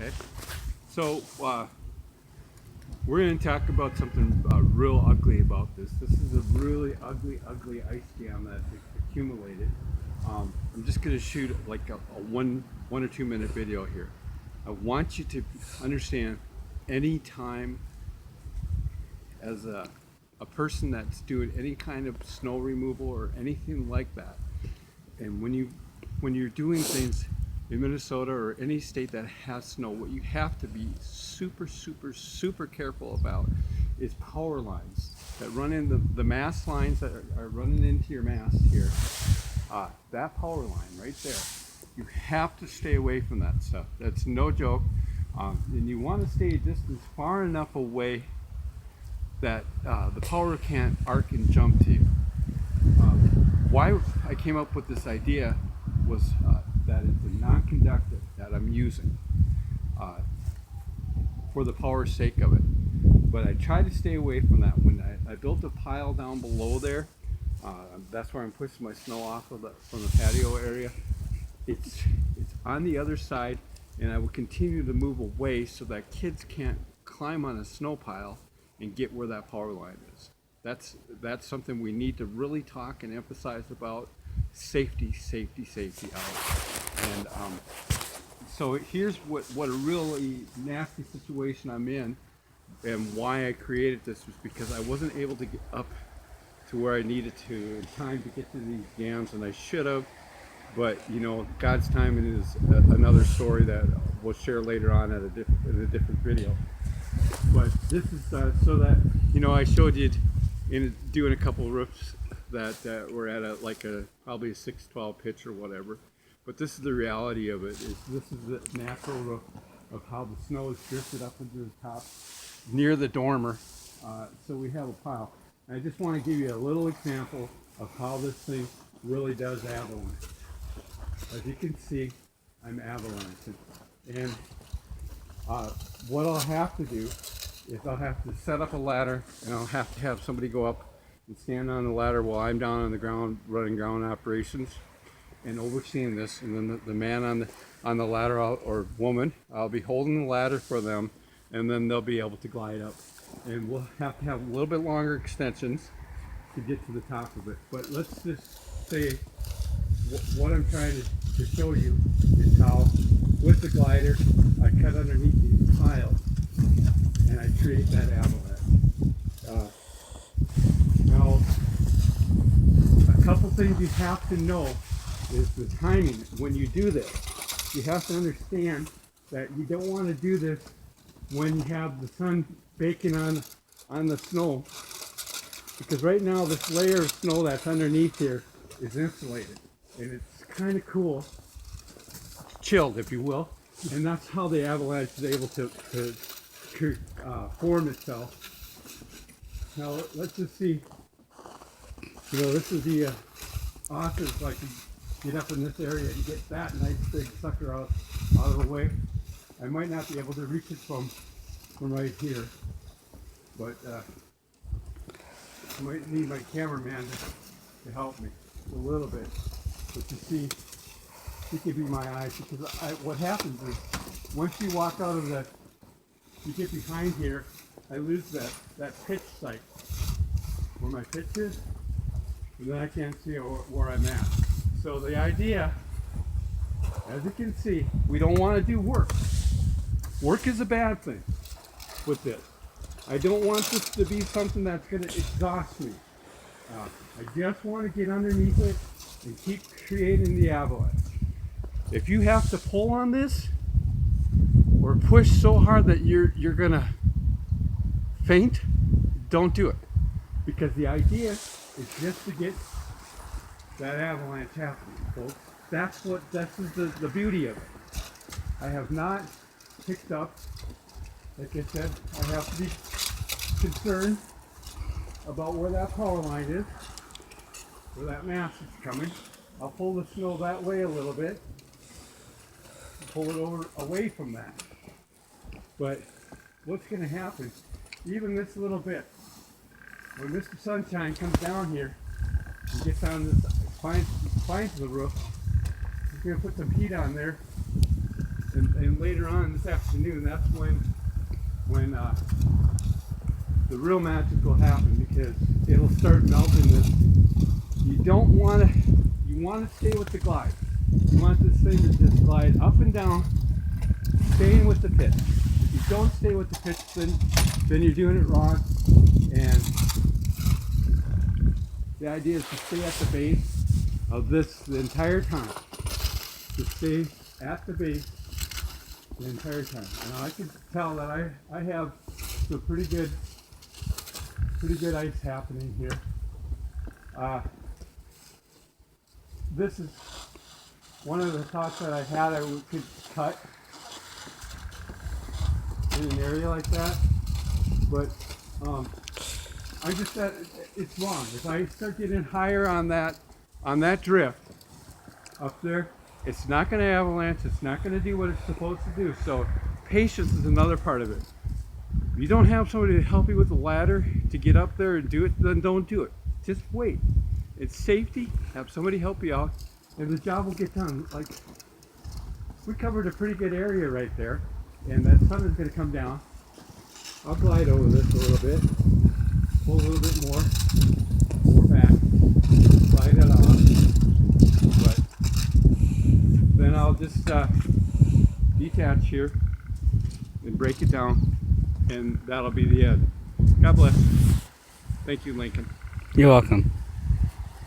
Okay, so we're going to talk about something real ugly about this. This is a really ugly ice jam that's accumulated. I'm just going to shoot like a one or 2 minute video here. I want you to understand, any time as a person that's doing any kind of snow removal or anything like that, and when you're doing things in Minnesota or any state that has snow, what you have to be super careful about is power lines that run in the mast lines that are running into your mast here. That power line right there, you have to stay away from that stuff. That's no joke. And you want to stay a distance far enough away that the power can't arc and jump to you. Why I came up with this idea was that it's a non-conductor that I'm using for the power sake of it. But I try to stay away from that. When I built a pile down below there, that's where I'm pushing my snow off of from the patio area. It's on the other side, and I will continue to move away so that kids can't climb on a snow pile and get where that power line is. That's something we need to really talk and emphasize about. Safety out. And so here's what a really nasty situation I'm in, and why I created this was because I wasn't able to get up to where I needed to in time to get to these jams, and I should have. But you know, God's timing is another story that we'll share later on at in a different video. But this is so that, you know, I showed you in doing a couple of roofs that were at probably a 612 pitch or whatever. But this is the reality of it. This is the natural roof of how the snow is drifted up into the top near the dormer. So we have a pile. And I just want to give you a little example of how this thing really does avalanche. As you can see, I'm avalanching. And what I'll have to do is I'll have to set up a ladder, and I'll have to have somebody go up and stand on the ladder while I'm down on the ground running ground operations and overseeing this. And then the man on the ladder, or woman, I'll be holding the ladder for them, and then they'll be able to glide up. And we'll have to have a little bit longer extensions to get to the top of it. But let's just say what I'm trying to show you is how, with the glider, I cut underneath these piles and I create that avalanche. Now, a couple things you have to know is the timing. When you do this, you have to understand that you don't want to do this when you have the sun baking on the snow, because right now this layer of snow that's underneath here is insulated, and it's kind of cool, chilled if you will, and that's how the avalanche is able to form itself. Now let's just see, you know, this is the office, so I can get up in this area and get that nice big sucker out of the way. I might not be able to reach it from right here, but I might need my cameraman to help me a little bit. But you see, he could be my eyes, because what happens is once you walk out of you get behind here, I lose that pitch sight where my pitch is, and then I can't see where I'm at. So the idea, as you can see, we don't want to do work. Work is a bad thing with this. I don't want this to be something that's going to exhaust me. I just want to get underneath it and keep creating the avalanche. If you have to pull on this or push so hard that you're going to faint, don't do it. Because the idea is just to get that avalanche happening, folks. This is the beauty of it. I have not picked up, like I said, I have to be concerned about where that power line is, where that mass is coming. I'll pull the snow that way a little bit, pull it over away from that. But what's going to happen, even this little bit, when Mr. Sunshine comes down here and gets on this, finds the roof, he's going to put some heat on there, and and later on this afternoon, that's when the real magic will happen, because it'll start melting this. You don't want to, you want to stay with the glide. You want this thing to just glide up and down, staying with the pitch. If you don't stay with the pitch, then you're doing it wrong. And the idea is to stay at the base of this the entire time. To stay at the base the entire time. And I can tell that I have some pretty good ice happening here. This is one of the thoughts that I had. I could cut in an area like that, but I just said it's wrong. If I start getting higher on that drift up there, it's not going to avalanche. It's not going to do what it's supposed to do. So patience is another part of it. If you don't have somebody to help you with the ladder to get up there and do it, then don't do it. Just wait. It's safety. Have somebody help you out, and the job will get done. Like, we covered a pretty good area right there, and that sun is going to come down. I'll glide over this a little bit, pull a little bit more back, slide it off, but then I'll just detach here and break it down, and that'll be the end. God bless. Thank you, Lincoln. You're welcome.